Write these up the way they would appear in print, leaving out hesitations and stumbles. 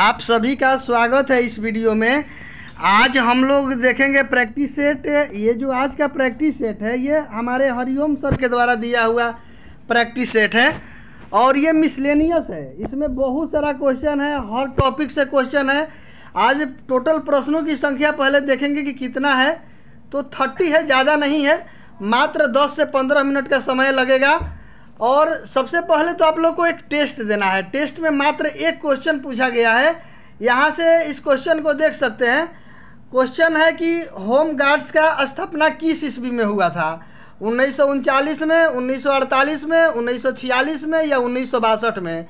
आप सभी का स्वागत है इस वीडियो में। आज हम लोग देखेंगे प्रैक्टिस सेट। ये जो आज का प्रैक्टिस सेट है ये हमारे हरिओम सर के द्वारा दिया हुआ प्रैक्टिस सेट है और ये मिसलेनियस है। इसमें बहुत सारा क्वेश्चन है, हर टॉपिक से क्वेश्चन है। आज टोटल प्रश्नों की संख्या पहले देखेंगे कि कितना है, तो 30 है, ज़्यादा नहीं है। मात्र 10 से 15 मिनट का समय लगेगा। और सबसे पहले तो आप लोग को एक टेस्ट देना है। टेस्ट में मात्र एक क्वेश्चन पूछा गया है। यहाँ से इस क्वेश्चन को देख सकते हैं। क्वेश्चन है कि होम गार्ड्स का स्थापना किस ईस्वी में हुआ था? 1939 में, 1948 में, 1946 में या 1962 में?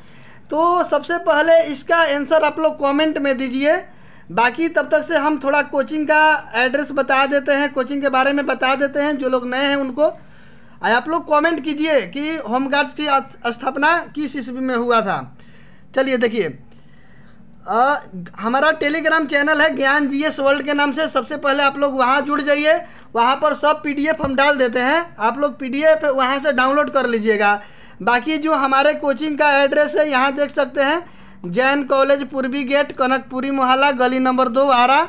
तो सबसे पहले इसका आंसर आप लोग कमेंट में दीजिए। बाकी तब तक से हम थोड़ा कोचिंग का एड्रेस बता देते हैं, कोचिंग के बारे में बता देते हैं। जो लोग नए हैं उनको आप लोग कमेंट कीजिए कि होम गार्ड्स की स्थापना किस ईस्वी में हुआ था। चलिए देखिए, हमारा टेलीग्राम चैनल है ज्ञान जीएस वर्ल्ड के नाम से। सबसे पहले आप लोग वहाँ जुड़ जाइए। वहाँ पर सब पीडीएफ हम डाल देते हैं, आप लोग पीडीएफ वहाँ से डाउनलोड कर लीजिएगा। बाकी जो हमारे कोचिंग का एड्रेस है यहाँ देख सकते हैं, जैन कॉलेज पूर्वी गेट, कनकपुरी मोहल्ला, गली नंबर 2 आरा।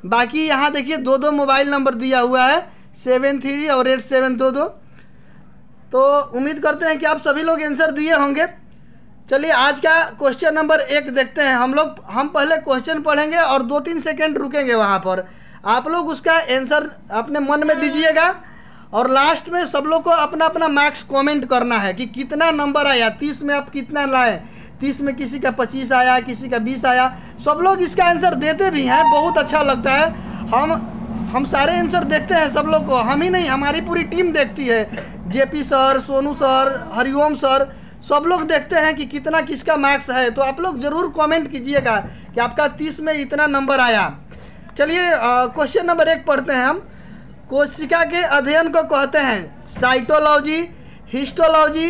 बाकी यहाँ देखिए 2 मोबाइल नंबर दिया हुआ है, 73 और 8722। तो उम्मीद करते हैं कि आप सभी लोग आंसर दिए होंगे। चलिए आज का क्वेश्चन नंबर 1 देखते हैं। हम पहले क्वेश्चन पढ़ेंगे और 2-3 सेकेंड रुकेंगे वहाँ पर। आप लोग उसका आंसर अपने मन में दीजिएगा और लास्ट में सब लोग को अपना अपना मार्क्स कमेंट करना है कि कितना नंबर आया। 30 में आप कितना लाए? 30 में किसी का 25 आया, किसी का 20 आया। सब लोग इसका आंसर देते भी हैं, बहुत अच्छा लगता है। हम सारे आंसर देखते हैं सब लोग को, हम ही नहीं हमारी पूरी टीम देखती है। JP sir, Sonu sir, Hariom sir, सब लोग देखते हैं कि कितना किसका मार्क्स है। तो आप लोग ज़रूर कमेंट कीजिएगा कि आपका 30 में इतना नंबर आया। चलिए क्वेश्चन नंबर 1 पढ़ते हैं हम। कोशिका के अध्ययन को कहते हैं साइटोलॉजी, हिस्टोलॉजी,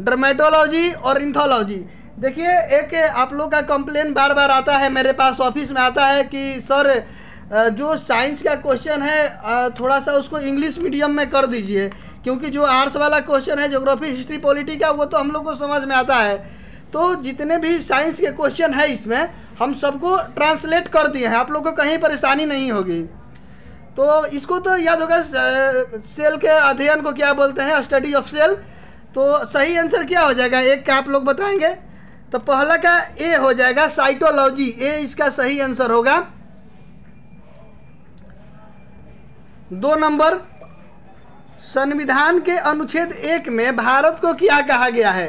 डर्मेटोलॉजी और इंथोलॉजी। देखिए एक आप लोग का कंप्लेन बार बार आता है, मेरे पास ऑफिस में आता है कि सर जो साइंस का क्वेश्चन है थोड़ा सा उसको इंग्लिश मीडियम में कर दीजिए, क्योंकि जो आर्ट्स वाला क्वेश्चन है ज्योग्राफी, हिस्ट्री, पॉलिटी का, वो तो हम लोग को समझ में आता है। तो जितने भी साइंस के क्वेश्चन है इसमें हम सबको ट्रांसलेट कर दिए हैं, आप लोग को कहीं परेशानी नहीं होगी। तो इसको तो याद होगा, सेल के अध्ययन को क्या बोलते हैं, स्टडी ऑफ सेल। तो सही आंसर क्या हो जाएगा? 1 का आप लोग बताएंगे। तो पहला का ए हो जाएगा, साइटोलॉजी। ए इसका सही आंसर होगा। 2 नंबर, संविधान के अनुच्छेद 1 में भारत को क्या कहा गया है?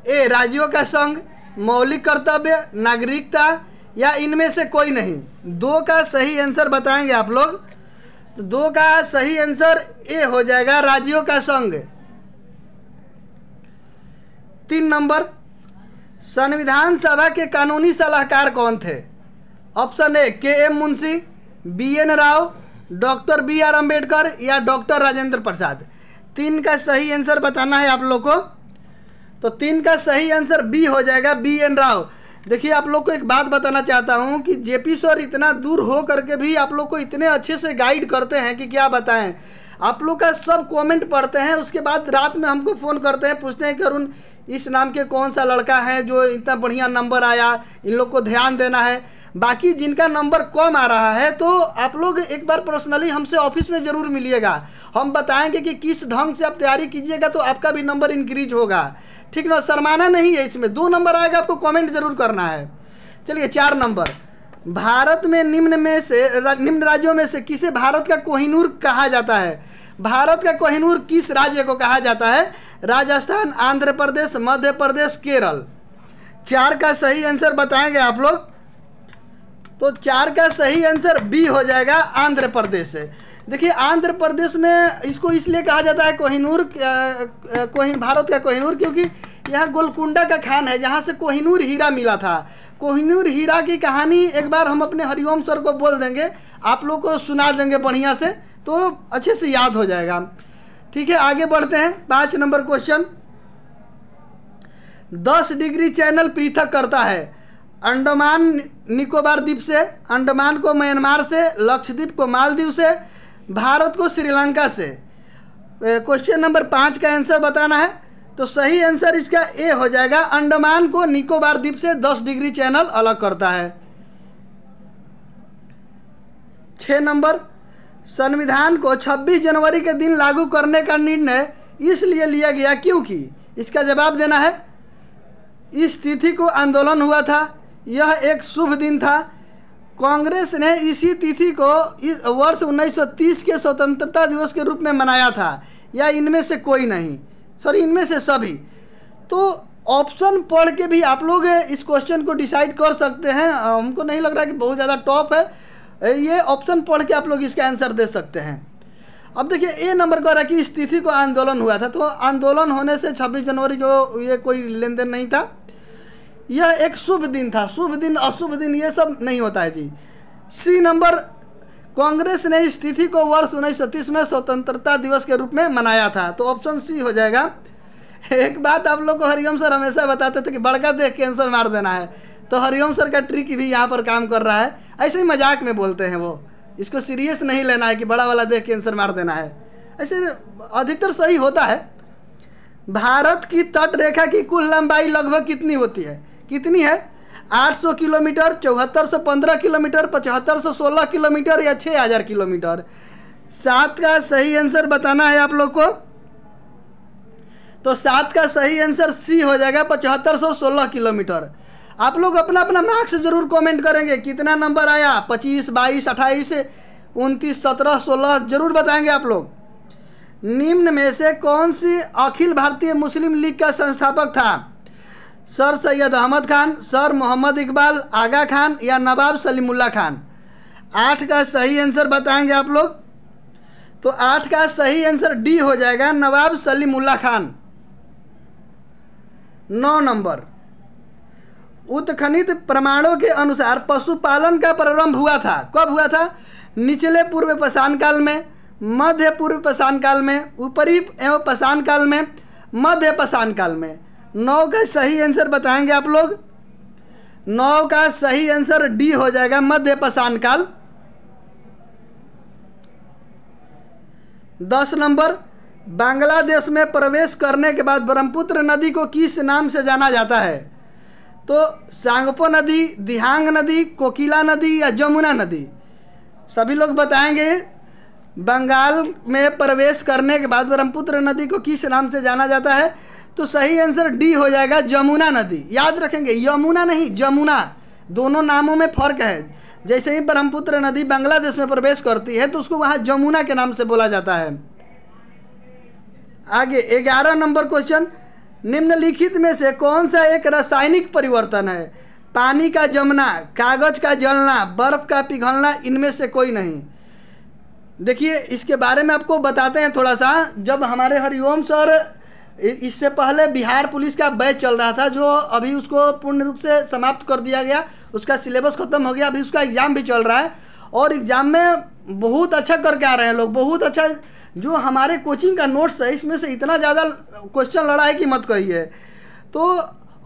ए राज्यों का संघ, मौलिक कर्तव्य, नागरिकता या इनमें से कोई नहीं। 2 का सही आंसर बताएंगे आप लोग। तो 2 का सही आंसर ए हो जाएगा, राज्यों का संघ। 3 नंबर, संविधान सभा के कानूनी सलाहकार कौन थे? Option A K M. Munshi, B N. Rao, doctor B R. Ambedkar या डॉक्टर राजेंद्र प्रसाद। 3 का सही आंसर बताना है आप लोग को। तो 3 का सही आंसर बी हो जाएगा, बी.एन. राव। देखिए आप लोग को एक बात बताना चाहता हूँ कि जेपी सर इतना दूर हो करके भी आप लोग को इतने अच्छे से गाइड करते हैं कि क्या बताएं। आप लोग का सब कमेंट पढ़ते हैं, उसके बाद रात में हमको फ़ोन करते हैं, पूछते हैं कि अरुण इस नाम के कौन सा लड़का है जो इतना बढ़िया नंबर आया, इन लोग को ध्यान देना है। बाकी जिनका नंबर कम आ रहा है तो आप लोग एक बार पर्सनली हमसे ऑफिस में ज़रूर मिलिएगा। हम बताएंगे कि किस ढंग से आप तैयारी कीजिएगा तो आपका भी नंबर इंक्रीज होगा। ठीक ना, शर्माना नहीं है इसमें। 2 नंबर आएगा, आपको कमेंट जरूर करना है। चलिए 4 नंबर, भारत में निम्न राज्यों में से किसे भारत का कोहिनूर कहा जाता है? भारत का कोहिनूर किस राज्य को कहा जाता है? राजस्थान, आंध्र प्रदेश, मध्य प्रदेश, केरल। 4 का सही आंसर बताएंगे आप लोग। तो 4 का सही आंसर बी हो जाएगा, आंध्र प्रदेश से। देखिए आंध्र प्रदेश में इसको इसलिए कहा जाता है कोहिनूर, भारत का कोहिनूर, क्योंकि यहाँ गोलकुंडा का खान है जहाँ से कोहिनूर हीरा मिला था। कोहिनूर हीरा की कहानी एक बार हम अपने हरिओम सर को बोल देंगे, आप लोग को सुना देंगे बढ़िया से, तो अच्छे से याद हो जाएगा। ठीक है, आगे बढ़ते हैं। 5 नंबर क्वेश्चन, 10 डिग्री चैनल पृथक करता है? अंडमान निकोबार द्वीप से, अंडमान को म्यांमार से, लक्षद्वीप को मालदीव से, भारत को श्रीलंका से। क्वेश्चन नंबर 5 का आंसर बताना है। तो सही आंसर इसका ए हो जाएगा, अंडमान को निकोबार द्वीप से 10 डिग्री चैनल अलग करता है। 6 नंबर, संविधान को 26 जनवरी के दिन लागू करने का निर्णय इसलिए लिया गया क्योंकि, इसका जवाब देना है। इस तिथि को आंदोलन हुआ था, यह एक शुभ दिन था, कांग्रेस ने इसी तिथि को वर्ष 1930 के स्वतंत्रता दिवस के रूप में मनाया था, या इनमें से कोई नहीं, सॉरी इनमें से सभी। तो ऑप्शन पढ़ के भी आप लोग इस क्वेश्चन को डिसाइड कर सकते हैं। हमको नहीं लग रहा कि बहुत ज़्यादा टॉप है, ये ऑप्शन पढ़ के आप लोग इसका आंसर दे सकते हैं। अब देखिए ए नंबर कह रहा है कि इस तिथि को आंदोलन हुआ था, तो आंदोलन होने से 26 जनवरी जो ये कोई लेन देन नहीं था, यह एक शुभ दिन था। शुभ दिन अशुभ दिन ये सब नहीं होता है जी। सी नंबर, कांग्रेस ने इस तिथि को वर्ष 1930 में स्वतंत्रता दिवस के रूप में मनाया था, तो ऑप्शन सी हो जाएगा। एक बात आप लोग को हरिओम सर हमेशा बताते थे कि बड़का देख के आंसर मार देना है, तो हरिओम सर का ट्रिक भी यहाँ पर काम कर रहा है। ऐसे ही मजाक में बोलते हैं वो, इसको सीरियस नहीं लेना है कि बड़ा वाला देख के आंसर मार देना है, ऐसे अधिकतर सही होता है। भारत की तट रेखा की कुल लंबाई लगभग कितनी होती है? कितनी है? 800 किलोमीटर, 7415 किलोमीटर, 7516 किलोमीटर या 6000 किलोमीटर? 7 का सही आंसर बताना है आप लोग को। तो 7 का सही आंसर सी हो जाएगा, 7516 किलोमीटर। आप लोग अपना अपना मार्क्स जरूर कमेंट करेंगे, कितना नंबर आया, 25, 22, 28, 29, 17, 16 जरूर बताएंगे आप लोग। निम्न में से कौन सी अखिल भारतीय मुस्लिम लीग का संस्थापक था? सर सैयद अहमद खान, सर मोहम्मद इकबाल आगा खान या नवाब सलीमुल्लाह खान? 8 का सही आंसर बताएंगे आप लोग। तो 8 का सही आंसर डी हो जाएगा, नवाब सलीमुल्लाह खान। 9 नंबर, उत्खनित प्रमाणों के अनुसार पशुपालन का प्रारंभ हुआ था, कब हुआ था? निचले पूर्व पाषाण काल में, मध्य पूर्व पाषाण काल में, ऊपरी एवं पाषाण काल में, मध्य पाषाण काल में? 9 का सही आंसर बताएंगे आप लोग। 9 का सही आंसर डी हो जाएगा, मध्य पाषाण काल। 10 नंबर, बांग्लादेश में प्रवेश करने के बाद ब्रह्मपुत्र नदी को किस नाम से जाना जाता है? तो सांगपो नदी, दिहांग नदी, कोकिला नदी या जमुना नदी? सभी लोग बताएंगे। बंगाल में प्रवेश करने के बाद ब्रह्मपुत्र नदी को किस नाम से जाना जाता है? तो सही आंसर डी हो जाएगा, जमुना नदी। याद रखेंगे, यमुना नहीं जमुना, दोनों नामों में फर्क है। जैसे ही ब्रह्मपुत्र नदी बांग्लादेश में प्रवेश करती है तो उसको वहाँ जमुना के नाम से बोला जाता है। आगे 11 नंबर क्वेश्चन, निम्नलिखित में से कौन सा एक रासायनिक परिवर्तन है? पानी का जमना, कागज का जलना, बर्फ का पिघलना, इनमें से कोई नहीं। देखिए इसके बारे में आपको बताते हैं थोड़ा सा। जब हमारे हरिओम सर, इससे पहले बिहार पुलिस का बैच चल रहा था, जो अभी उसको पूर्ण रूप से समाप्त कर दिया गया, उसका सिलेबस खत्म हो गया, अभी उसका एग्ज़ाम भी चल रहा है और एग्ज़ाम में बहुत अच्छा करके आ रहे हैं लोग, बहुत अच्छा। जो हमारे कोचिंग का नोट्स है इसमें से इतना ज़्यादा क्वेश्चन लड़ा है कि मत कहिए। तो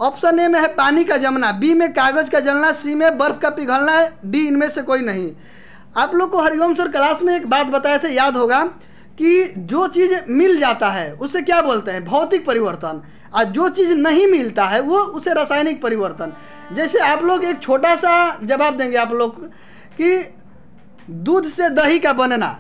ऑप्शन ए में है पानी का जमना, बी में कागज़ का जलना, सी में बर्फ़ का पिघलना है, डी इनमें से कोई नहीं। आप लोग को हरिओम सर क्लास में एक बात बताए थे, याद होगा, कि जो चीज़ मिल जाता है उसे क्या बोलते हैं? भौतिक परिवर्तन। और जो चीज़ नहीं मिलता है वो उसे रासायनिक परिवर्तन। जैसे आप लोग एक छोटा सा जवाब देंगे आप लोग कि दूध से दही का बनना,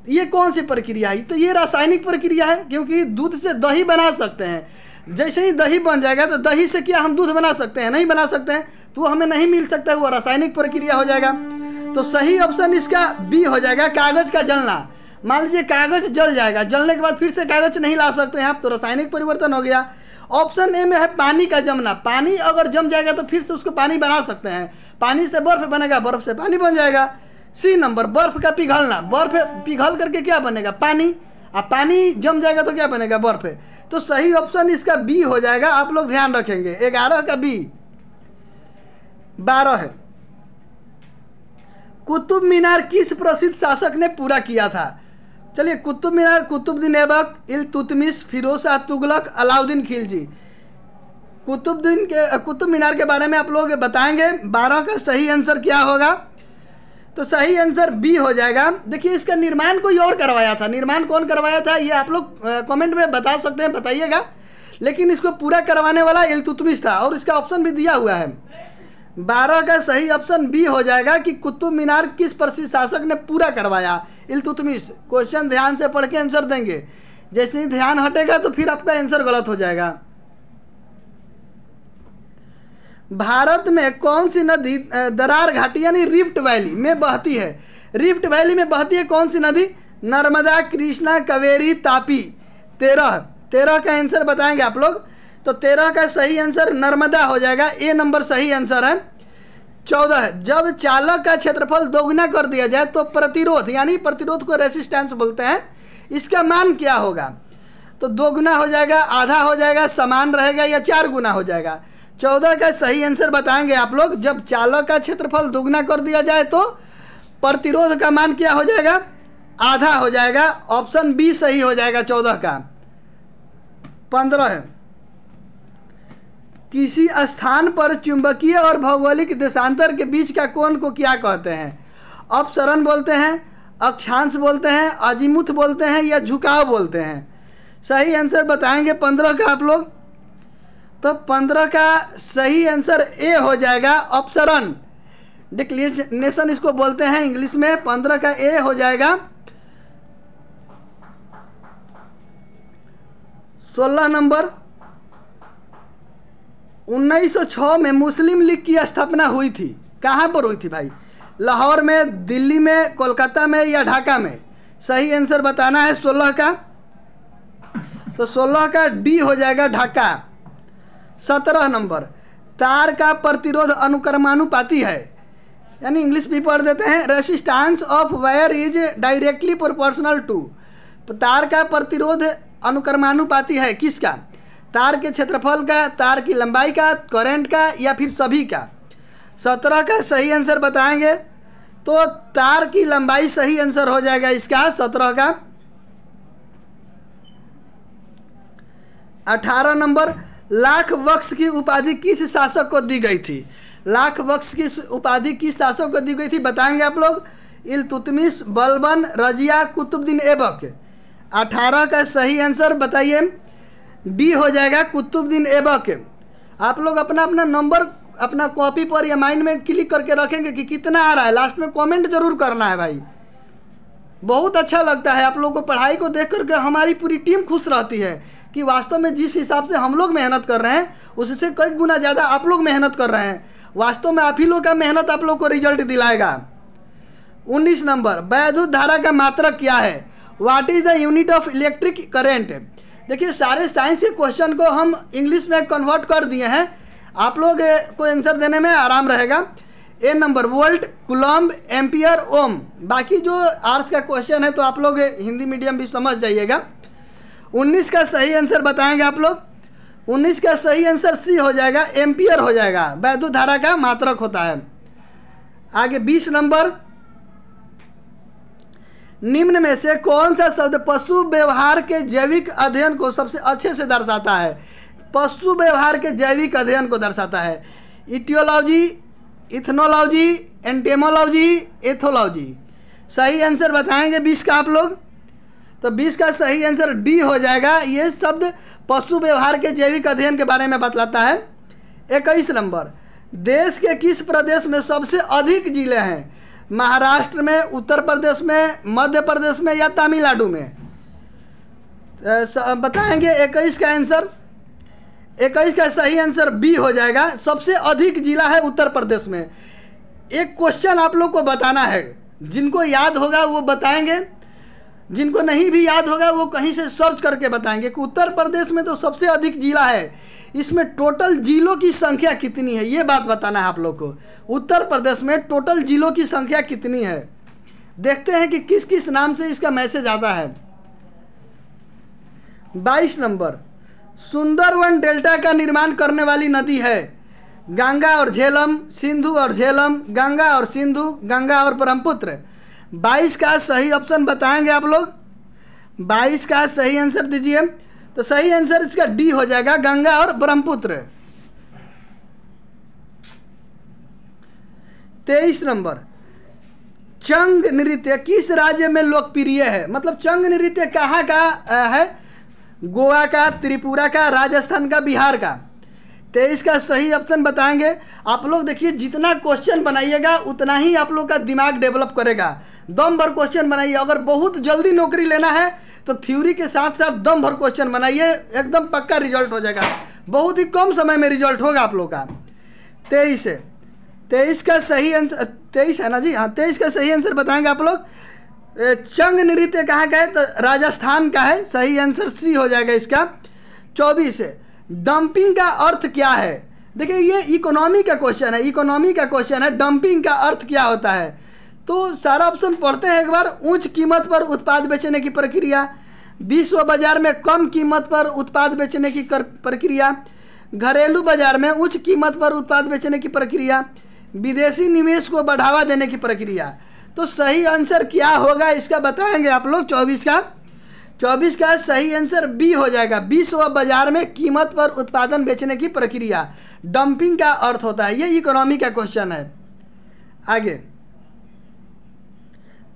ये कौन सी प्रक्रिया है? तो ये रासायनिक प्रक्रिया है, क्योंकि दूध से दही बना सकते हैं। जैसे ही दही बन जाएगा तो दही से क्या हम दूध बना सकते हैं? नहीं बना सकते हैं, तो वो हमें नहीं मिल सकता है, वो रासायनिक प्रक्रिया हो जाएगा। तो सही ऑप्शन इसका बी हो जाएगा, कागज़ का जलना। मान लीजिए कागज़ जल जाएगा, जलने के बाद फिर से कागज़ नहीं ला सकते हैं आप, तो रासायनिक परिवर्तन हो गया। ऑप्शन ए में है पानी का जमना, पानी अगर जम जाएगा तो फिर से उसको पानी बना सकते हैं, पानी से बर्फ़ बनेगा, बर्फ़ से पानी बन जाएगा। सी नंबर, बर्फ़ का पिघलना, बर्फ़ पिघल करके क्या बनेगा? पानी। अब पानी जम जाएगा तो क्या बनेगा? बर्फ़। तो सही ऑप्शन इसका बी हो जाएगा, आप लोग ध्यान रखेंगे। 11 का बी। 12 है, कुतुब मीनार किस प्रसिद्ध शासक ने पूरा किया था? चलिए, कुतुब मीनार कुतुबुद्दीन ऐबक, इल्तुतमिश, फिरोज शाह तुगलक, अलाउद्दीन खिलजी। कुतुब मीनार के बारे में आप लोग बताएंगे। 12 का सही आंसर क्या होगा? तो सही आंसर बी हो जाएगा। देखिए इसका निर्माण कोई और करवाया था, निर्माण कौन करवाया था ये आप लोग कमेंट में बता सकते हैं, बताइएगा। लेकिन इसको पूरा करवाने वाला इल्तुतमिश था और इसका ऑप्शन भी दिया हुआ है। 12 का सही ऑप्शन बी हो जाएगा कि कुतुब मीनार किस प्रसिद्ध शासक ने पूरा करवाया? इल्तुतमिश। क्वेश्चन ध्यान से पढ़ के आंसर देंगे, जैसे ही ध्यान हटेगा तो फिर आपका आंसर गलत हो जाएगा। भारत में कौन सी नदी दरार घाटी यानी रिफ्ट वैली में बहती है? रिफ्ट वैली में बहती है कौन सी नदी? नर्मदा, कृष्णा, कावेरी, तापी। 13 का आंसर बताएंगे आप लोग। तो 13 का सही आंसर नर्मदा हो जाएगा, ए नंबर सही आंसर है। 14, जब चालक का क्षेत्रफल दोगुना कर दिया जाए तो प्रतिरोध यानी प्रतिरोध को रेसिस्टेंस बोलते हैं, इसका मान क्या होगा? तो दोगुना हो जाएगा, आधा हो जाएगा, समान रहेगा या 4 गुना हो जाएगा? 14 का सही आंसर बताएंगे आप लोग। जब चालक का क्षेत्रफल दोगुना कर दिया जाए तो प्रतिरोध का मान क्या हो जाएगा? आधा हो जाएगा। ऑप्शन बी सही हो जाएगा 14 का। 15 है, किसी स्थान पर चुंबकीय और भौगोलिक देशांतर के बीच का कोण को क्या कहते हैं? अपसरण बोलते हैं, अक्षांश बोलते हैं, अजीमुथ बोलते हैं या झुकाव बोलते हैं? सही आंसर बताएंगे 15 का आप लोग। तो 15 का सही आंसर ए हो जाएगा, अपसरण, डिक्लिनेशन इसको बोलते हैं इंग्लिश में। 15 का ए हो जाएगा। 16 नंबर, 1906 में मुस्लिम लीग की स्थापना हुई थी, कहाँ पर हुई थी भाई? लाहौर में, दिल्ली में, कोलकाता में या ढाका में? सही आंसर बताना है 16 का। तो 16 का डी हो जाएगा, ढाका। 17 नंबर, तार का प्रतिरोध अनुक्रमानुपाती है, यानी इंग्लिश भी पढ़ देते हैं, resistance of wire is directly proportional to. तार का प्रतिरोध अनुक्रमानुपाती है किसका? तार के क्षेत्रफल का, तार की लंबाई का, करंट का या फिर सभी का? 17 का सही आंसर बताएंगे तो तार की लंबाई सही आंसर हो जाएगा इसका 17 का। 18 नंबर, लाख बख्श की उपाधि किस शासक को दी गई थी? लाख बख्श की उपाधि किस शासक को दी गई थी बताएंगे आप लोग। इल्तुतमिश, बलबन, रजिया, कुतुबुद्दीन ऐबक। 18 का सही आंसर बताइए। डी हो जाएगा, कुतुबुद्दीन ऐबक। आप लोग अपना अपना नंबर अपना कॉपी पर या माइंड में क्लिक करके रखेंगे कि कितना आ रहा है, लास्ट में कमेंट जरूर करना है भाई। बहुत अच्छा लगता है आप लोगों को पढ़ाई को देख करके, हमारी पूरी टीम खुश रहती है कि वास्तव में जिस हिसाब से हम लोग मेहनत कर रहे हैं उससे कई गुना ज़्यादा आप लोग मेहनत कर रहे हैं। वास्तव में आप ही लोग का मेहनत आप लोग को रिजल्ट दिलाएगा। 19 नंबर, वैद्युत धारा का मात्रक क्या है? What is the unit of electric current? देखिए सारे साइंस के क्वेश्चन को हम इंग्लिश में कन्वर्ट कर दिए हैं, आप लोग को आंसर देने में आराम रहेगा। ए नंबर, वोल्ट, कूलम्ब, एम्पियर, ओम। बाकी जो आर्ट्स का क्वेश्चन है तो आप लोग हिंदी मीडियम भी समझ जाइएगा। 19 का सही आंसर बताएंगे आप लोग। 19 का सही आंसर सी हो जाएगा, एम्पियर हो जाएगा, वैद्युत धारा का मात्रक होता है। आगे 20 नंबर, निम्न में से कौन सा शब्द पशु व्यवहार के जैविक अध्ययन को सबसे अच्छे से दर्शाता है? पशु व्यवहार के जैविक अध्ययन को दर्शाता है। Etiology, ethnology, entomology, ethology. सही आंसर बताएंगे 20 का आप लोग। तो 20 का सही आंसर डी हो जाएगा। ये शब्द पशु व्यवहार के जैविक अध्ययन के बारे में बतलाता है। 21 नंबर, देश के किस प्रदेश में सबसे अधिक जिले हैं? महाराष्ट्र में, उत्तर प्रदेश में, मध्य प्रदेश में या तमिलनाडु में? बताएंगे 21 का आंसर। 21 का सही आंसर बी हो जाएगा, सबसे अधिक जिला है उत्तर प्रदेश में। एक क्वेश्चन आप लोग को बताना है, जिनको याद होगा वो बताएंगे, जिनको नहीं भी याद होगा वो कहीं से सर्च करके बताएंगे कि उत्तर प्रदेश में तो सबसे अधिक जिला है, इसमें टोटल जिलों की संख्या कितनी है, ये बात बताना है आप लोग को। उत्तर प्रदेश में टोटल जिलों की संख्या कितनी है, देखते हैं कि किस किस नाम से इसका मैसेज आता है। 22 नंबर, सुंदरवन डेल्टा का निर्माण करने वाली नदी है? गंगा और झेलम, सिंधु और झेलम, गंगा और सिंधु, गंगा और ब्रह्मपुत्र। 22 का सही ऑप्शन बताएंगे आप लोग। 22 का सही आंसर दीजिए। तो सही आंसर इसका डी हो जाएगा, गंगा और ब्रह्मपुत्र। 23 नंबर, चंग नृत्य किस राज्य में लोकप्रिय है? मतलब चंग नृत्य कहाँ का है? गोवा का, त्रिपुरा का, राजस्थान का, बिहार का? 23 का सही ऑप्शन बताएंगे आप लोग। देखिए जितना क्वेश्चन बनाइएगा उतना ही आप लोग का दिमाग डेवलप करेगा। दम भर क्वेश्चन बनाइए। अगर बहुत जल्दी नौकरी लेना है तो थ्योरी के साथ साथ दम भर क्वेश्चन बनाइए, एकदम पक्का रिजल्ट हो जाएगा। बहुत ही कम समय में रिजल्ट होगा आप लोग का। 23 का सही आंसर 23 है ना जी? हाँ, 23 का सही आंसर बताएंगे आप लोग। चंग नृत्य कहाँ का है? तो राजस्थान का है। सही आंसर सी हो जाएगा इसका। 24 है, डंपिंग का अर्थ क्या है? देखिए ये इकोनॉमी का क्वेश्चन है, इकोनॉमी का क्वेश्चन है। डंपिंग का अर्थ क्या होता है? तो सारा ऑप्शन पढ़ते हैं एक बार। उच्च कीमत पर उत्पाद बेचने की प्रक्रिया, विश्व बाजार में कम कीमत पर उत्पाद बेचने की प्रक्रिया, घरेलू बाजार में उच्च कीमत पर उत्पाद बेचने की प्रक्रिया, विदेशी निवेश को बढ़ावा देने की प्रक्रिया। तो सही आंसर क्या होगा इसका बताएंगे आप लोग। 24 का सही आंसर बी हो जाएगा। विश्व बाजार में कीमत पर उत्पादन बेचने की प्रक्रिया डंपिंग का अर्थ होता है। ये इकोनॉमी का क्वेश्चन है। आगे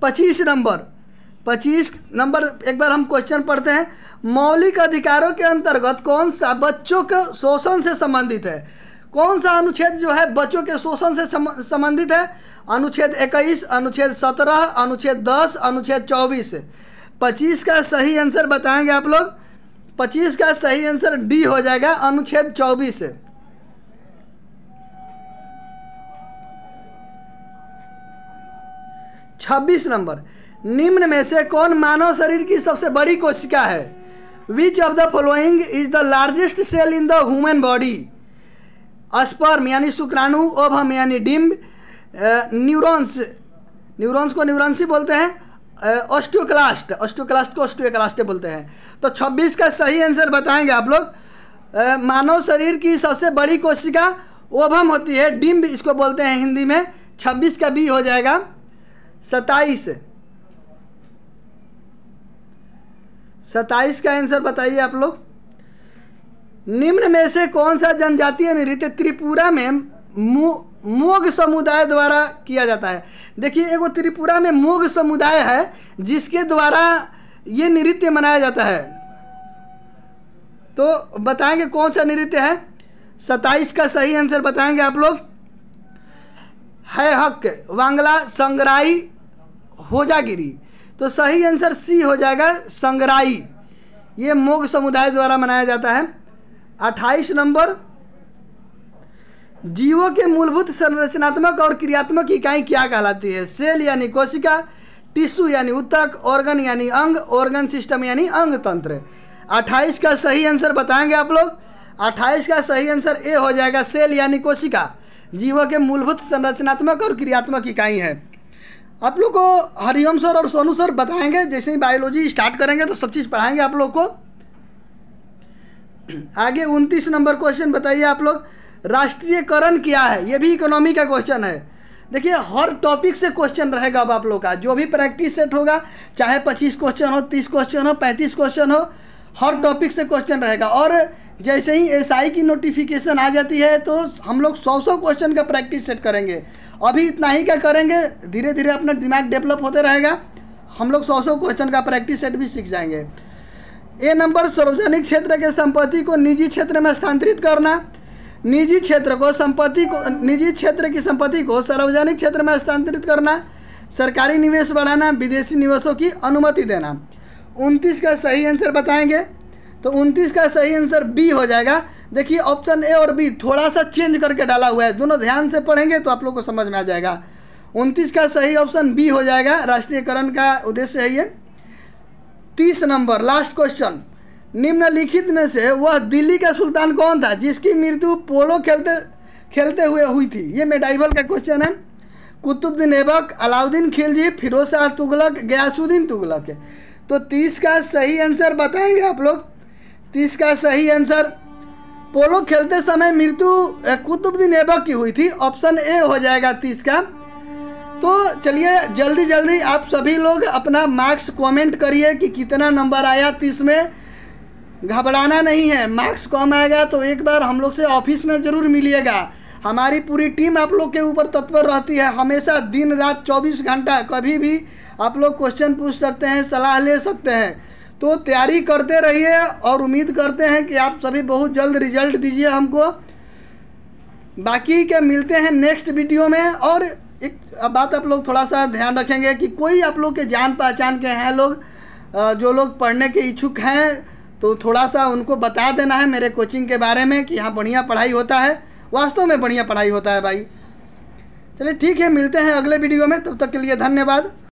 25 नंबर एक बार हम क्वेश्चन पढ़ते हैं। मौलिक अधिकारों के अंतर्गत कौन सा बच्चों के शोषण से संबंधित है? कौन सा अनुच्छेद जो है बच्चों के शोषण से संबंधित है? अनुच्छेद 21, अनुच्छेद 17, अनुच्छेद 10, अनुच्छेद 24। 25 का सही आंसर बताएंगे आप लोग। 25 का सही आंसर डी हो जाएगा, अनुच्छेद 24। 26 नंबर, निम्न में से कौन मानव शरीर की सबसे बड़ी कोशिका है? Which of the following is the largest cell in the human body? Sperm यानी शुक्राणु, ओवम यानी डिम्ब, न्यूरॉन्स को न्यूरॉन्सी बोलते हैं, ऑस्टियोक्लास्ट को ऑस्टियोक्लास्ट बोलते हैं। तो 26 का सही आंसर बताएंगे आप लोग। मानव शरीर की सबसे बड़ी कोशिका ओवम होती है, डिम्ब इसको बोलते हैं हिंदी में। 26 का बी हो जाएगा। 27 का आंसर बताइए आप लोग। निम्न में से कौन सा जनजातीय नृत्य त्रिपुरा में मोग समुदाय द्वारा किया जाता है? देखिए एगो त्रिपुरा में मोग समुदाय है जिसके द्वारा ये नृत्य मनाया जाता है। तो बताएंगे कौन सा नृत्य है। 27 का सही आंसर बताएंगे आप लोग। है हक, वांगला, संगराई, होजागिरी। तो सही आंसर सी हो जाएगा, संगराई। ये मोग समुदाय द्वारा मनाया जाता है। 28 नंबर, जीवों के मूलभूत संरचनात्मक और क्रियात्मक इकाई क्या कहलाती है? सेल यानी कोशिका, टिश्यू यानी ऊतक, ऑर्गन यानी अंग, ऑर्गन सिस्टम यानी अंग तंत्र। 28 का सही आंसर बताएंगे आप लोग। 28 का सही आंसर ए हो जाएगा, सेल यानी कोशिका जीवों के मूलभूत संरचनात्मक और क्रियात्मक इकाई है। आप लोग को हरिओम सर और सोनू सर बताएंगे, जैसे ही बायोलॉजी स्टार्ट करेंगे तो सब चीज़ पढ़ाएंगे आप लोग को। आगे 29 नंबर क्वेश्चन बताइए आप लोग। राष्ट्रीयकरण क्या है? ये भी इकोनॉमी का क्वेश्चन है। देखिए हर टॉपिक से क्वेश्चन रहेगा अब आप लोग का। जो भी प्रैक्टिस सेट होगा, चाहे 25 क्वेश्चन हो, 30 क्वेश्चन हो, 35 क्वेश्चन हो, हर टॉपिक से क्वेश्चन रहेगा। और जैसे ही एसआई की नोटिफिकेशन आ जाती है तो हम लोग 100 क्वेश्चन का प्रैक्टिस सेट करेंगे। अभी इतना ही क्या करेंगे, धीरे धीरे अपना दिमाग डेवलप होते रहेगा। हम लोग 100 क्वेश्चन का प्रैक्टिस सेट भी सीख जाएंगे। ए नंबर, सार्वजनिक क्षेत्र के संपत्ति को निजी क्षेत्र में स्थानांतरित करना, निजी क्षेत्र की संपत्ति को सार्वजनिक क्षेत्र में स्थानांतरित करना, सरकारी निवेश बढ़ाना, विदेशी निवेशों की अनुमति देना। 29 का सही आंसर बताएंगे। तो 29 का सही आंसर बी हो जाएगा। देखिए ऑप्शन ए और बी थोड़ा सा चेंज करके डाला हुआ है, दोनों ध्यान से पढ़ेंगे तो आप लोग को समझ में आ जाएगा। 29 का सही ऑप्शन बी हो जाएगा, राष्ट्रीयकरण का उद्देश्य है ये। 30 नंबर, लास्ट क्वेश्चन, निम्नलिखित में से वह दिल्ली का सुल्तान कौन था जिसकी मृत्यु पोलो खेलते हुए हुई थी? ये मेडाइवल का क्वेश्चन है। कुतुबुद्दीन ऐबक, अलाउद्दीन खिलजी, फिरोज शाह तुगलक, गयासुद्दीन तुगलक। तो 30 का सही आंसर बताएंगे आप लोग। 30 का सही आंसर, पोलो खेलते समय मृत्यु कुतुबुद्दीन ऐबक की हुई थी। ऑप्शन ए हो जाएगा 30 का। तो चलिए जल्दी जल्दी आप सभी लोग अपना मार्क्स कमेंट करिए कि कितना नंबर आया 30 में। घबराना नहीं है, मार्क्स कम आएगा तो एक बार हम लोग से ऑफिस में ज़रूर मिलिएगा। हमारी पूरी टीम आप लोग के ऊपर तत्पर रहती है, हमेशा दिन रात 24 घंटा। कभी भी आप लोग क्वेश्चन पूछ सकते हैं, सलाह ले सकते हैं। तो तैयारी करते रहिए और उम्मीद करते हैं कि आप सभी बहुत जल्द रिजल्ट दीजिए हमको। बाकी के मिलते हैं नेक्स्ट वीडियो में। और एक बात आप लोग थोड़ा सा ध्यान रखेंगे कि कोई आप लोग के जान पहचान के हैं लोग जो लोग पढ़ने के इच्छुक हैं, तो थोड़ा सा उनको बता देना है मेरे कोचिंग के बारे में कि यहाँ बढ़िया पढ़ाई होता है, वास्तव में बढ़िया पढ़ाई होता है भाई। चलिए ठीक है, मिलते हैं अगले वीडियो में, तब तक के लिए धन्यवाद।